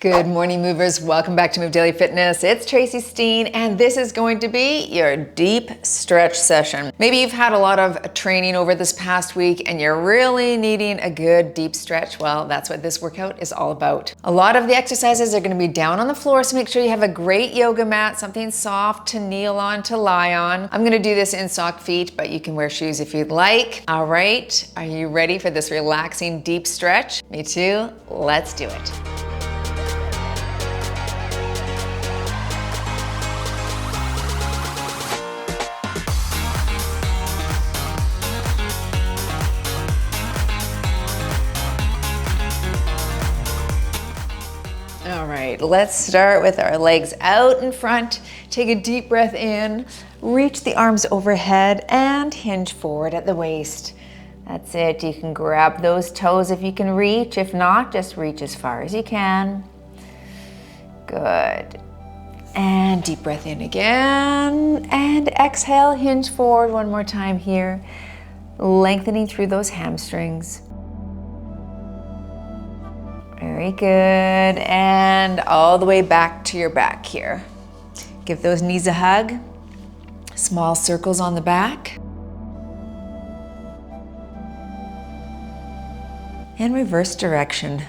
Good morning, movers. Welcome back to Move Daily Fitness. It's Tracy Steen, and this is going to be your deep stretch session. Maybe you've had a lot of training over this past week and you're really needing a good deep stretch. Well, that's what this workout is all about. A lot of the exercises are going to be down on the floor, so make sure you have a great yoga mat, something soft to kneel on, to lie on. I'm going to do this in sock feet, but you can wear shoes if you'd like. All right, are you ready for this relaxing deep stretch? Me too. Let's do it. All right, let's start with our legs out in front. Take a deep breath in, reach the arms overhead and hinge forward at the waist. That's it. You can grab those toes if you can reach. If not, just reach as far as you can. Good. And deep breath in again. And exhale, hinge forward one more time here. Lengthening through those hamstrings. Very good, and all the way back to your back here. Give those knees a hug. Small circles on the back. And reverse direction.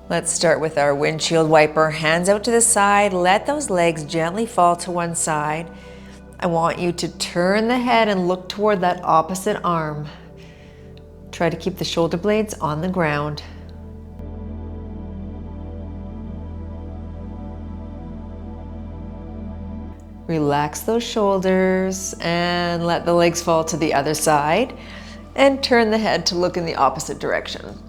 Let's start with our windshield wiper. Hands out to the side. Let those legs gently fall to one side. I want you to turn the head and look toward that opposite arm. Try to keep the shoulder blades on the ground. Relax those shoulders and let the legs fall to the other side and turn the head to look in the opposite direction.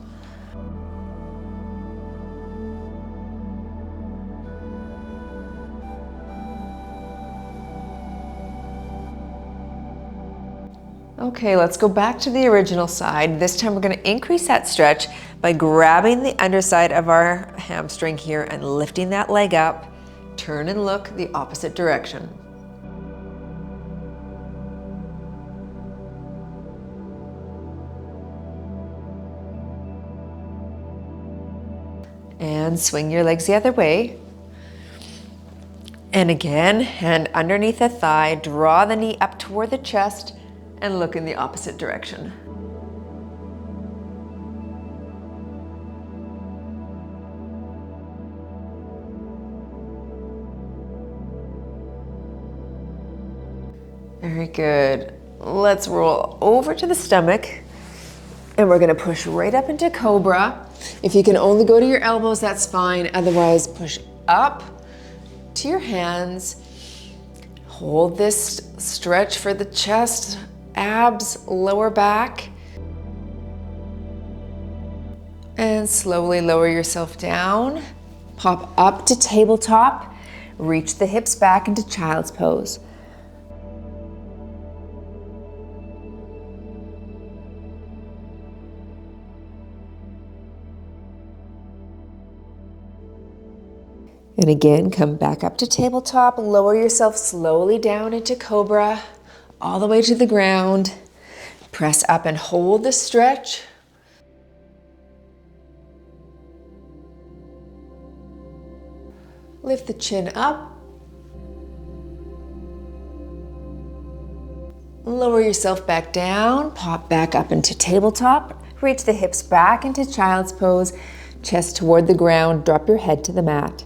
Okay, let's go back to the original side. This time we're going to increase that stretch by grabbing the underside of our hamstring here and lifting that leg up. Turn and look the opposite direction. And swing your legs the other way. And again, hand underneath the thigh, draw the knee up toward the chest, and look in the opposite direction. Very good. Let's roll over to the stomach and we're gonna push right up into Cobra. If you can only go to your elbows, that's fine. Otherwise, push up to your hands. Hold this stretch for the chest, abs, lower back, and slowly lower yourself down. Pop up to tabletop, reach the hips back into child's pose. And again, come back up to tabletop, lower yourself slowly down into Cobra, all the way to the ground. Press up and hold the stretch. Lift the chin up. Lower yourself back down, pop back up into tabletop, reach the hips back into child's pose, chest toward the ground, drop your head to the mat.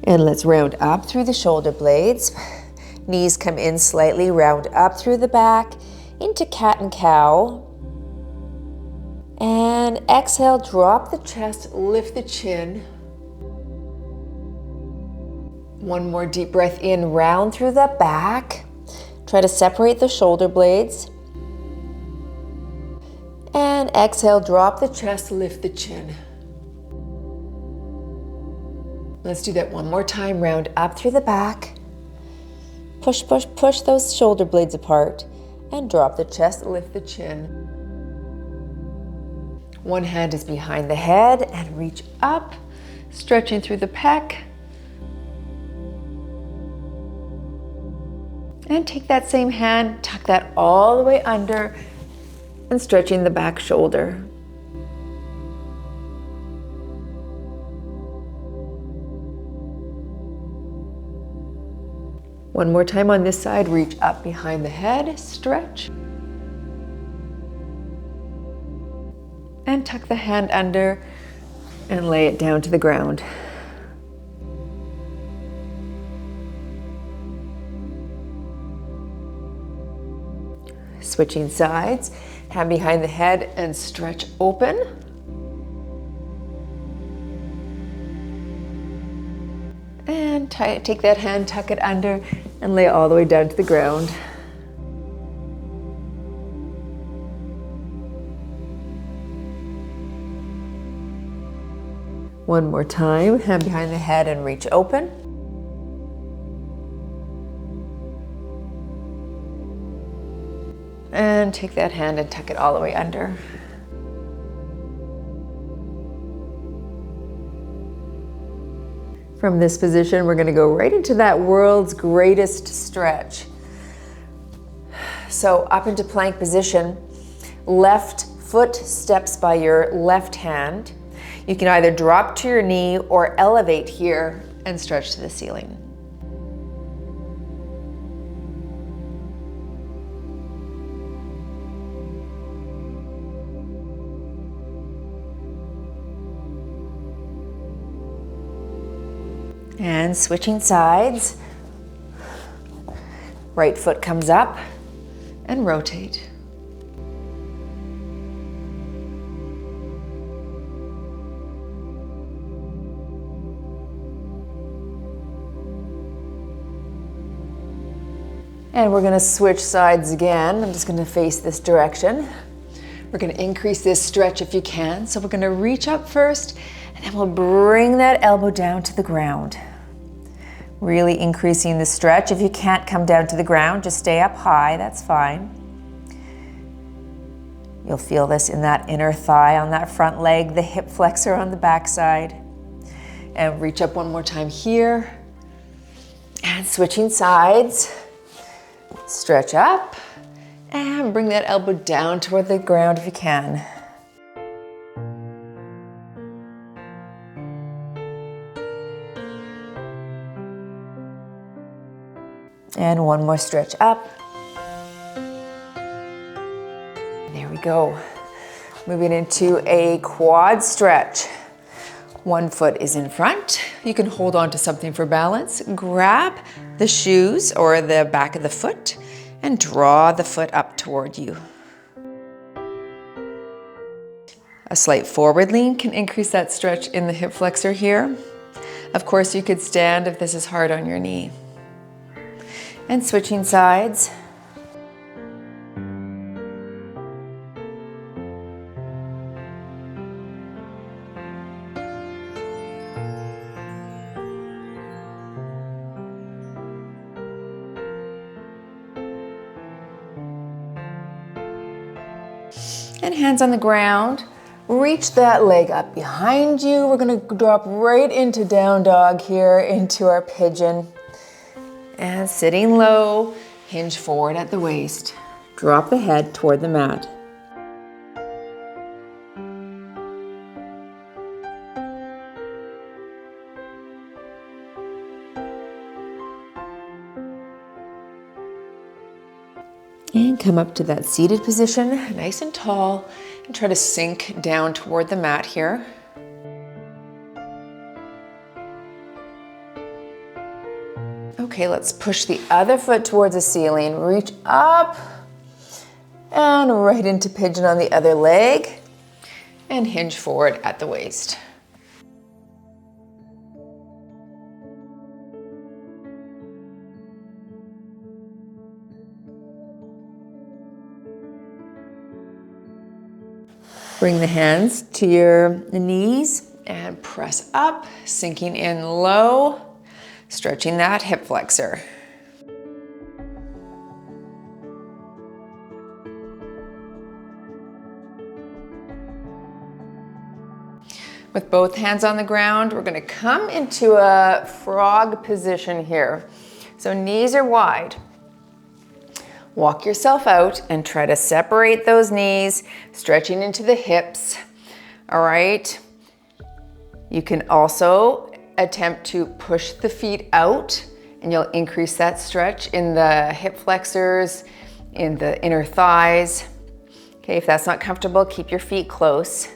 And let's round up through the shoulder blades. Knees come in slightly, round up through the back into cat and cow. And exhale, drop the chest, lift the chin. One more deep breath in, round through the back. Try to separate the shoulder blades. And exhale, drop the chest, lift the chin. Let's do that one more time. Round up through the back. Push, push, push those shoulder blades apart and drop the chest, lift the chin. One hand is behind the head and reach up, stretching through the pec. And take that same hand, tuck that all the way under and stretching the back shoulder. One more time on this side, reach up behind the head, stretch. And tuck the hand under and lay it down to the ground. Switching sides, hand behind the head and stretch open. And take that hand, tuck it under, and lay it all the way down to the ground. One more time, hand behind the head and reach open. And take that hand and tuck it all the way under. From this position, we're going to go right into that world's greatest stretch. So up into plank position, left foot steps by your left hand. You can either drop to your knee or elevate here and stretch to the ceiling. And switching sides, right foot comes up and rotate. And we're going to switch sides again. I'm just going to face this direction. We're going to increase this stretch if you can. So we're going to reach up first, and then we'll bring that elbow down to the ground. Really increasing the stretch. If you can't come down to the ground, just stay up high, that's fine. You'll feel this in that inner thigh on that front leg, the hip flexor on the back side. And reach up one more time here. And switching sides. Stretch up and bring that elbow down toward the ground if you can. And one more stretch up. There we go. Moving into a quad stretch. One foot is in front. You can hold on to something for balance. Grab the shoes or the back of the foot and draw the foot up toward you. A slight forward lean can increase that stretch in the hip flexor here. Of course, you could stand if this is hard on your knee. And switching sides. And hands on the ground. Reach that leg up behind you. We're going to drop right into down dog here, into our pigeon. And sitting low, hinge forward at the waist. Drop the head toward the mat. And come up to that seated position, nice and tall, and try to sink down toward the mat here. Okay, let's push the other foot towards the ceiling. Reach up and right into pigeon on the other leg and hinge forward at the waist. Bring the hands to your knees and press up, sinking in low, stretching that hip flexor. With both hands on the ground, we're gonna come into a frog position here. So knees are wide. Walk yourself out and try to separate those knees, stretching into the hips, all right? You can also attempt to push the feet out and you'll increase that stretch in the hip flexors, in the inner thighs. Okay, if that's not comfortable, keep your feet close.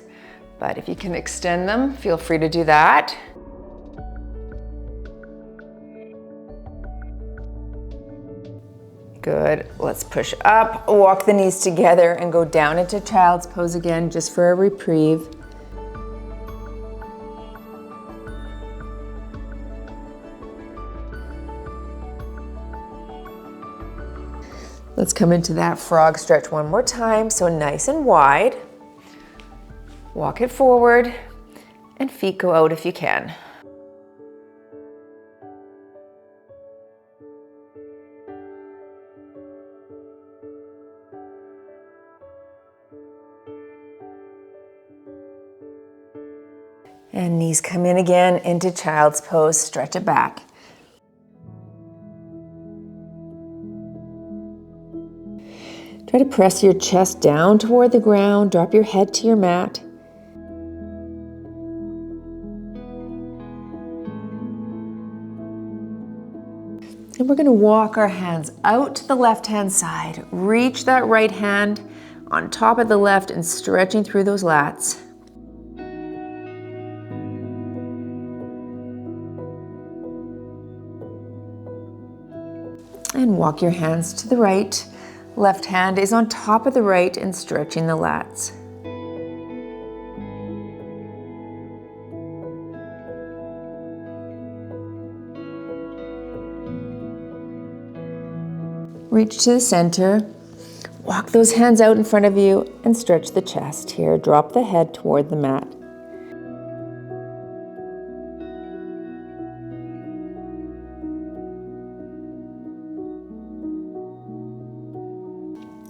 But if you can extend them, feel free to do that. Good, let's push up, walk the knees together and go down into child's pose again, just for a reprieve. Let's come into that frog stretch one more time, so nice and wide. Walk it forward and feet go out if you can. And knees come in again into child's pose, stretch it back. Try to press your chest down toward the ground, drop your head to your mat. And we're gonna walk our hands out to the left-hand side. Reach that right hand on top of the left and stretching through those lats. And walk your hands to the right. Left hand is on top of the right and stretching the lats. Reach to the center. Walk those hands out in front of you and stretch the chest here. Drop the head toward the mat.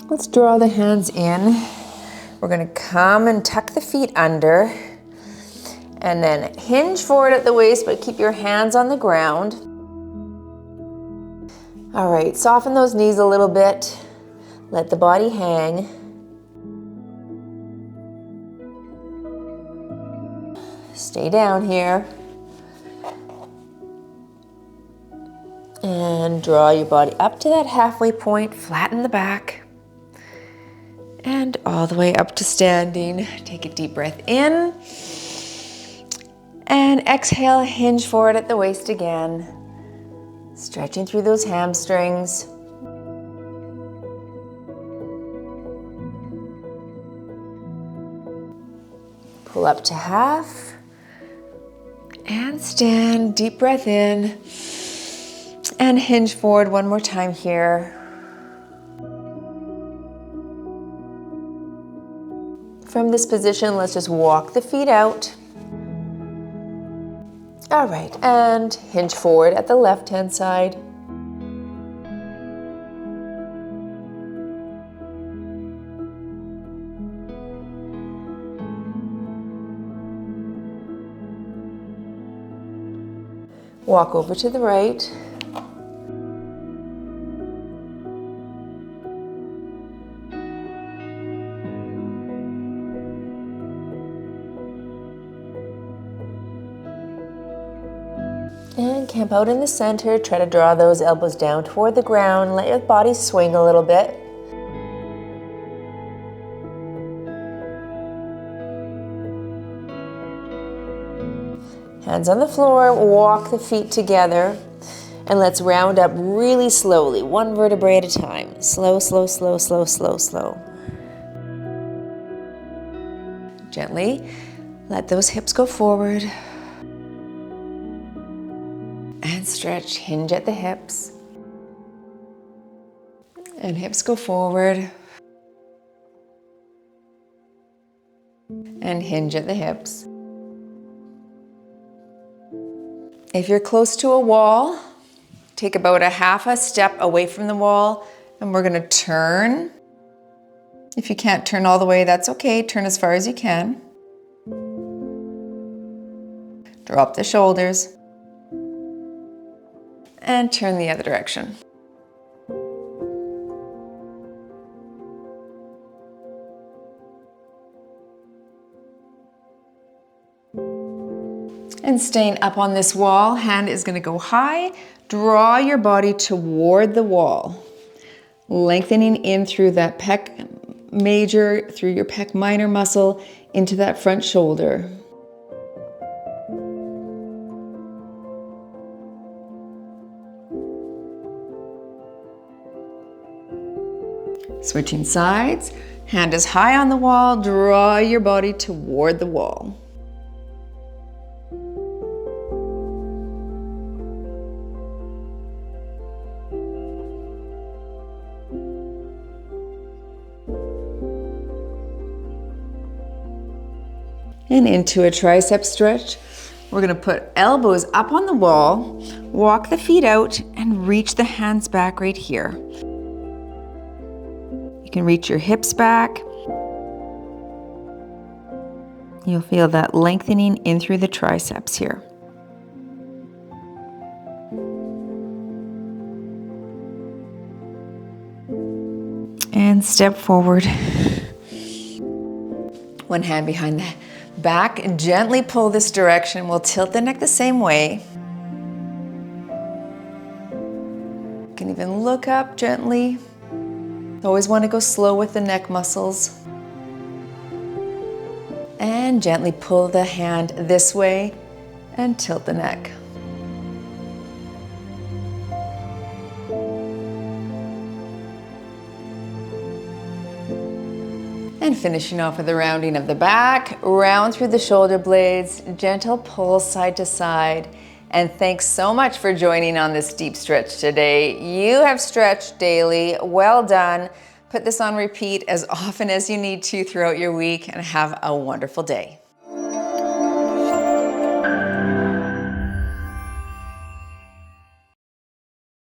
Let's draw the hands in. We're gonna come and tuck the feet under and then hinge forward at the waist, but keep your hands on the ground. All right, soften those knees a little bit. Let the body hang. Stay down here. And draw your body up to that halfway point, flatten the back. And all the way up to standing. Take a deep breath in. And exhale, hinge forward at the waist again. Stretching through those hamstrings. Pull up to half. And stand, deep breath in. And hinge forward one more time here. From this position, let's just walk the feet out. All right, and hinge forward at the left-hand side. Walk over to the right. And camp out in the center. Try to draw those elbows down toward the ground. Let your body swing a little bit. Hands on the floor, walk the feet together. And let's round up really slowly, one vertebrae at a time. Slow, slow, slow, slow, slow, slow. Gently let those hips go forward. And stretch, hinge at the hips. And hips go forward. And hinge at the hips. If you're close to a wall, take about a half a step away from the wall and we're gonna turn. If you can't turn all the way, that's okay. Turn as far as you can. Drop the shoulders. And turn the other direction. And staying up on this wall, hand is going to go high. Draw your body toward the wall. Lengthening in through that pec major, through your pec minor muscle, into that front shoulder. Switching sides, hand is high on the wall, draw your body toward the wall. And into a tricep stretch. We're gonna put elbows up on the wall, walk the feet out, and reach the hands back right here. You can reach your hips back. You'll feel that lengthening in through the triceps here. And step forward. One hand behind the back, and gently pull this direction. We'll tilt the neck the same way. You can even look up gently. Always want to go slow with the neck muscles. And gently pull the hand this way and tilt the neck. And finishing off with the rounding of the back, round through the shoulder blades, gentle pull side to side. And thanks so much for joining on this deep stretch today. You have stretched daily. Well done. Put this on repeat as often as you need to throughout your week, and have a wonderful day.